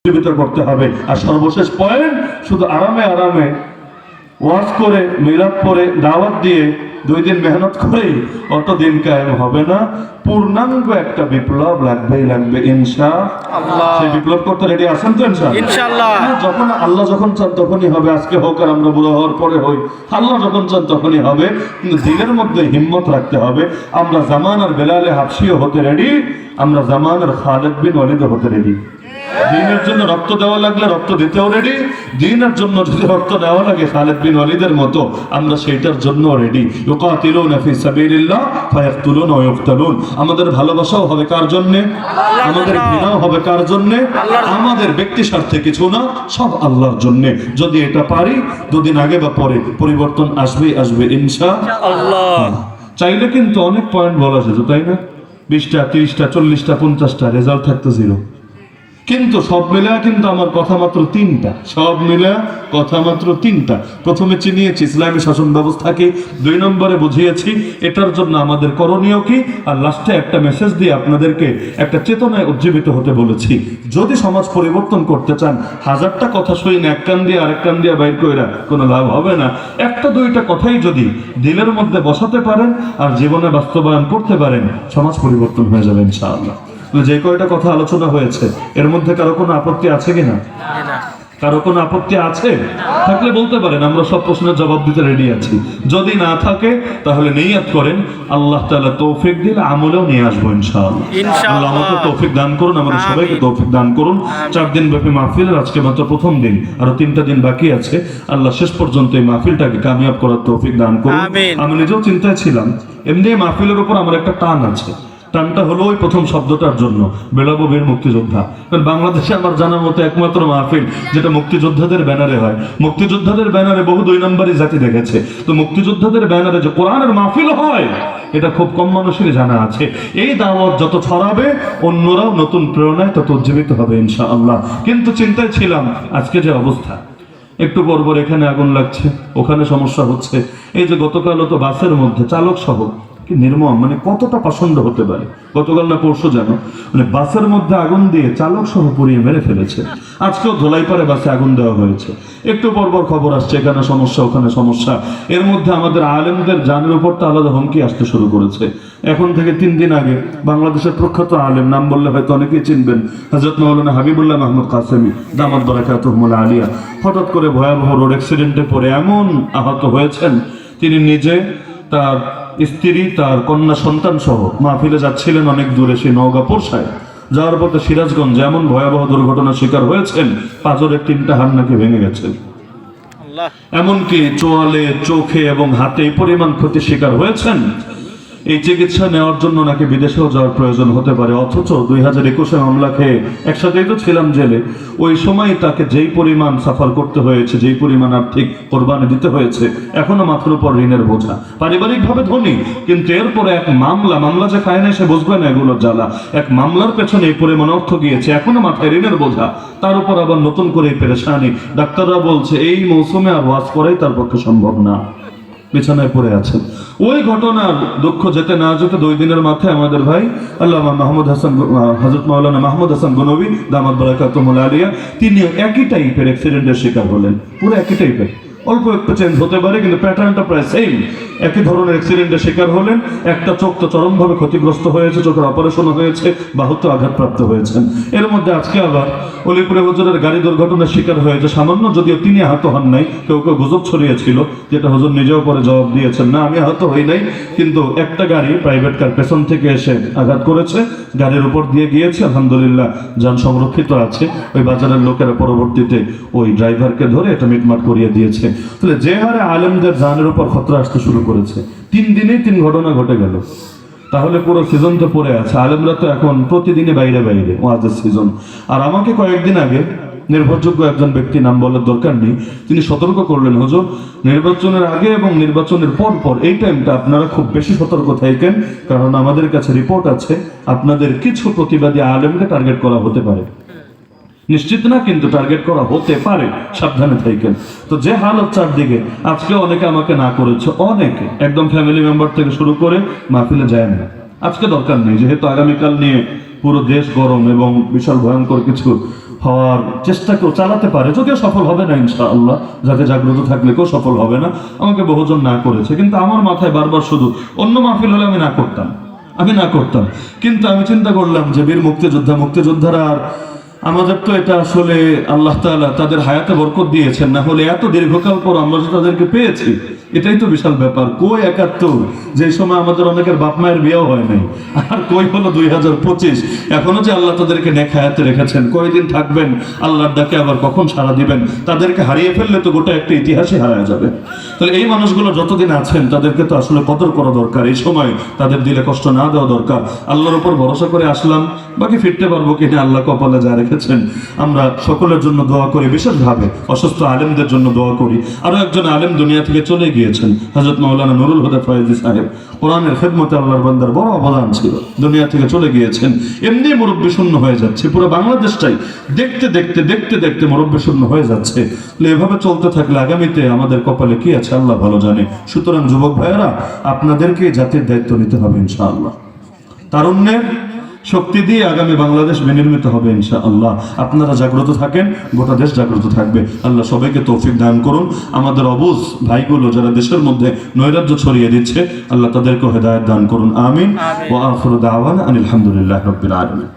জীবিত করতে হবে। আর সর্বশেষ পয়েন্ট, শুধু আরামে আরামে ওয়াজ করে মিলাদ পরে দাওয়াত দিয়ে 2 দিন মেহনত করেই অত দিন কায়েম হবে না। পূর্ণাঙ্গ একটা বিপ্লব লাগবে ইনশাআল্লাহ। সেই বিপ্লব করতে রেডি আছেন তো ইনশাআল্লাহ? যখন আল্লাহ যখন চান তখনই হবে। আজকে হোক আর আমরা বুড়ো হওয়ার পরে হই, আল্লাহ যখন চান তখনই হবে। কিন্তু দিলের মধ্যে হিম্মত রাখতে হবে। আমরা জামানার বেলালে হাফসিও হতে রেডি, আমরা জামানার খালিদ বিন ওয়ালিদ হতে রেডি। দ্বীনের জন্য রক্ত দেওয়া লাগলে রক্ত দিতেও রেডি, দ্বীনের জন্য যদি রক্ত দেওয়া লাগে খালিদ বিন ওয়ালিদের মতো, আমরা সেইটার জন্য রেডি। ইউকাতিলুনা ফি সাবিলিল্লাহ ফায়াকতুলুনা ওয়া ইউকতালুন। আমাদের ভালোবাসাও হবে কার জন্য? আমাদের ঘৃণাও হবে কার জন্য? আমাদের ব্যক্তি স্বার্থে কিছু না, সব আল্লাহর জন্য। যদি এটা পারি, 2 দিন আগে বা পরে পরিবর্তন আসবে ইনশাআল্লাহ। চাইলে কিন্তু অনেক পয়েন্ট বলা যেত, তাই না? 20টা 30টা 40টা 50টা, রেজাল্ট থাকতো 0। কিন্তু সব মিলা কিন্তু আমার কথা মাত্র 3টা, সব মিলা কথা মাত্র 3টা। প্রথমে চিনিয়েছি ইসলামী শাসন ব্যবস্থাকে, 2 নম্বরে বুঝিয়েছি এটার জন্য আমাদের করণীয় কি, আর লাস্টে একটা মেসেজ দিয়ে আপনাদেরকে একটা চেতনায় উজ্জীবিত হতে বলেছি। যদি সমাজ পরিবর্তন করতে চান, 1000টা কথা শুনে এক কান দিয়ে আরেক কান দিয়ে বাইর কইরা কোনো লাভ হবে না। 1টা 2টা কথাই যদি দিলের মধ্যে বসাতে পারেন আর জীবনে বাস্তবায়ন করতে পারেন, সমাজ পরিবর্তন হয়ে যাবে ইনশাআল্লাহ। যে কয়টা কথা আলোচনা হয়েছে এর মধ্যে কারো কোনো আপত্তি আছে কিনা? কারো কোনো আপত্তি আছে? থাকলে বলতে পারেন, আমরা সব প্রশ্নের জবাব দিতে রেডি আছি। যদি না থাকে তাহলে নিয়ত করেন, আল্লাহ তাআলা তৌফিক দিলে আমলেও নিয়ে আসবো ইনশাআল্লাহ। আল্লাহ আমাকে তৌফিক দান করুন, আমাদের সবাইকে তৌফিক দান করুন। 4 দিন ব্যাপী মাহফিলের আজকে মাত্র প্রথম দিন, আরো 3টা দিন বাকি আছে। আল্লাহ শেষ পর্যন্ত এই মাহফিলটাকে কামিয়াব করার তৌফিক দান করুন। আমি নিজেও চিন্তায় ছিলাম, এমনি মাহফিলের উপর আমার একটা টান আছে। টানটা হলো ওই প্রথম শব্দটার জন্য, বেলাবো বীর মুক্তিযোদ্ধা। কারণ বাংলাদেশে আমার জানার মতো একমাত্র মাহফিল যেটা মুক্তিযোদ্ধাদের ব্যানারে হয়। মুক্তিযোদ্ধাদের ব্যানারে বহু 2 নম্বরই জাতি দেখেছে, তো মুক্তিযোদ্ধাদের ব্যানারে যে কোরআনের মাহফিল হয় এটা খুব কম মানুষেরই জানা আছে। এই দাওয়াত যত ছড়াবে, অন্যরাও নতুন প্রেরণায় তত উজ্জীবিত হবে ইনশাআল্লাহ। কিন্তু চিন্তায় ছিলাম, আজকে যে অবস্থা, একটু পরপর এখানে আগুন লাগছে, ওখানে সমস্যা হচ্ছে। এই যে গতকালও তো বাসের মধ্যে চালক সহ নির্মম, মানে কতটা পাষণ্ড হতে পারে। গতকাল না পরশু যেন মানে বাসের মধ্যে আগুন দিয়ে চালক সহ পুড়িয়ে মেরে ফেলেছে। আজকেও ধোলাইপাড়ে বাসে আগুন দেওয়া হয়েছে। একটু পরপর খবর আসছে এখানে সমস্যা ওখানে সমস্যা। এর মধ্যে আমাদের আলেমদের জানের উপর তো আলাদা হুমকি আসতে শুরু করেছে। এখন থেকে 3 দিন আগে বাংলাদেশের প্রখ্যাত আলেম, নাম বললে হয়তো অনেকেই চিনবেন, হযরত মাওলানা হাবিবুল্লাহ মাহমুদ কাসেমি দামাত বারাকাতুহুল আলিয়া, হঠাৎ করে ভয়াবহ রোড অ্যাক্সিডেন্টে পড়ে এমন আহত হয়েছেন, তিনি নিজে, তার স্ত্রী, তার কন্যা সন্তান সহ মাহফিলে যাচ্ছিলেন অনেক দূরে, সেই নওগাঁ পোরশায় যাওয়ার পথে সিরাজগঞ্জ এমন ভয়াবহ দুর্ঘটনার শিকার হয়েছেন, পাঁজরের 3টা হাড় নাকি ভেঙে গেছে। এমনকি চোয়ালে, চোখে এবং হাতে এই পরিমাণ ক্ষতির শিকার হয়েছেন, এই চিকিৎসা নেওয়ার জন্য নাকি বিদেশেও যাওয়ার প্রয়োজন হতে পারে। অথচ 2021-এ মামলা খেয়ে একসাথেই তো ছিলাম জেলে, ওই সময় তাকে যেই পরিমাণ সাফার করতে হয়েছে, যেই পরিমাণ আর্থিক কোরবানি দিতে হয়েছে, এখনো মাথার উপর ঋণের বোঝা। পারিবারিকভাবে ধনী, কিন্তু এরপরে এক মামলা যে খায় না সে বুঝবে না এগুলোর জ্বালা। এক মামলার পেছনে এই পরিমাণ অর্থ গিয়েছে, এখনো মাথায় ঋণের বোঝা, তার উপর আবার নতুন করে পেরেশানি। ডাক্তাররা বলছে এই মৌসুমে আর ওয়াজ করাই তার পক্ষে সম্ভব না, বিছানায় পড়ে আছেন। ওই ঘটনার দুঃখ যেতে না যেতে 2 দিনের মাথায় আমাদের ভাই আল্লামা মাহমুদ হাসান, হযরত মাওলানা মাহমুদ হাসান গনবী দামাত বারাকাতুহুল আলিয়া, তিনি একই টাইপের অ্যাক্সিডেন্টের শিকার হলেন। পুরো একই টাইপের, অল্প একটু চেঞ্জ হতে পারে কিন্তু প্যাটার্নটা প্রায় সেম। একই ধরনের অ্যাক্সিডেন্টের শিকার হলেন। একটা চোখ তো চরমভাবে ক্ষতিগ্রস্ত হয়েছে, চোখের অপারেশন হয়েছে, বাহুতে আঘাতপ্রাপ্ত হয়েছেন। এর মধ্যে আজকে আবার অলিপুরে হুজুরের গাড়ি দুর্ঘটনার শিকার হয়েছে সামান্য, যদিও তিনি আহত হন নাই, কেউ গুজব ছড়িয়েছিল, যেটা হুজুর নিজেও পরে জবাব দিয়েছেন, না আমি আহত হই নাই, কিন্তু একটা গাড়ি প্রাইভেট কার পেছন থেকে এসে আঘাত করেছে, গাড়ির উপর দিয়ে গিয়েছে, আলহামদুলিল্লাহ যান সংরক্ষিত আছে। ওই বাজারের লোকেরা পরবর্তীতে ওই ড্রাইভারকে ধরে এটা মিটমাট করিয়ে দিয়েছে। তাহলে যে হারে আলেমদের জানের উপর খতরা আসতে শুরু করেছে, 3 দিনেই 3 ঘটনা ঘটে গেল। তাহলে পুরো সিজন তো পড়ে আছে, আলেমরা তো এখন প্রতিদিনে বাইরে বাইরে ওয়াজের সিজন। আর আমাকে কয়েকদিন আগে নির্ভরযোগ্য একজন ব্যক্তি, নাম বলার দরকার নেই, তিনি সতর্ক করলেন, হুজুর নির্বাচনের আগে এবং নির্বাচনের পর এই টাইমটা আপনারা খুব বেশি সতর্ক থাকেন, কারণ আমাদের কাছে রিপোর্ট আছে আপনাদের কিছু প্রতিবাদী আলেমকে টার্গেট করা হতে পারে। নিশ্চিত না, কিন্তু টার্গেট করা হতে পারে, সাবধানে থাকেন। তো যে হালত চারদিকে, আজকে অনেকে আমাকে না করেছে, অনেকে একদম ফ্যামিলি মেম্বার থেকে শুরু করে মাহফিলে যায় না। আজকে দরকার নেই, যেহেতু আগামীকাল নিয়ে পুরো দেশ গরম এবং বিশাল ভয়ঙ্কর কিছু হওয়ার চেষ্টা কেউ চালাতে পারে, যদিও সফল হবে না ইনশাআল্লাহ, যাতে জাগ্রত থাকলে কেউ সফল হবে না। আমাকে বহুজন না করেছে, কিন্তু আমার মাথায় বারবার শুধু অন্য মাহফিল হলে আমি না করতাম। কিন্তু আমি চিন্তা করলাম যে বীর মুক্তিযোদ্ধারা আর আমাদের তো এটা আসলে আল্লাহ তাআলা তাদের হায়াতে বরকত দিয়েছেন, না হলে এত দীর্ঘকাল পর আমরা যে তাদেরকে পেয়েছি, এটাই তো বিশাল ব্যাপার। কই 71, যে সময় আমাদের অনেকের বাপ মায়ের বিয়েও হয় নাই, আর কই হলো 2025, এখনো যে আল্লাহ তাদেরকে নেক হায়াতে রেখেছেন। কয়দিন থাকবেন, আল্লাহর ডাকে আবার কখন সাড়া দিবেন। তাদেরকে হারিয়ে ফেললে তো গোটা একটা ইতিহাসই হারায় যাবে। তাহলে এই মানুষগুলো যতদিন আছেন তাদেরকে তো আসলে কদর করা দরকার, এই সময় তাদের দিলে কষ্ট না দেওয়া দরকার। আল্লাহর উপর ভরসা করে আসলাম, বাকি ফিরতে পারবো কিনা আল্লাহ কপালে যা রেখেছেন। আমরা সকলের জন্য দোয়া করি, বিশেষভাবে অসুস্থ আলেমদের জন্য দোয়া করি। আরো একজন আলেম দুনিয়া থেকে চলে গিয়েছেন, হযরত মাওলানা নুরুল হুদা ফয়েজী সাহেব। কোরআনের খেদমতে আল্লাহর বান্দার বড় অবদান ছিল, দুনিয়া থেকে চলে গিয়েছেন। এমনি মুরব্বী শূন্য হয়ে যাচ্ছে, পুরো বাংলাদেশটাই দেখতে দেখতে মুরব্বী শূন্য হয়ে যাচ্ছে। এভাবে চলতে থাকলে আগামীতে আমাদের কপালে কি আছে আল্লাহ ভালো জানে। সুতরাং যুবক ভাইয়েরা, আপনাদেরকে জাতির দায়িত্ব নিতে হবে ইনশাআল্লাহ। তারুণ্যের শক্তি দিয়ে আগামী বাংলাদেশ বিনির্মিত হবে ইনশাআল্লাহ। আপনারা জাগ্রত থাকেন, গোটা দেশ জাগ্রত থাকবে। আল্লাহ সবাইকে তৌফিক দান করুন। আমাদের অবুঝ ভাইগুলো যারা দেশের মধ্যে নৈরাজ্য ছড়িয়ে দিচ্ছে, আল্লাহ তাদেরকে হেদায়েত দান করুন। আমিন। ওয়া আখিরু দাওয়ানা আনিল হামদুলিল্লাহি রাব্বিল আলামিন।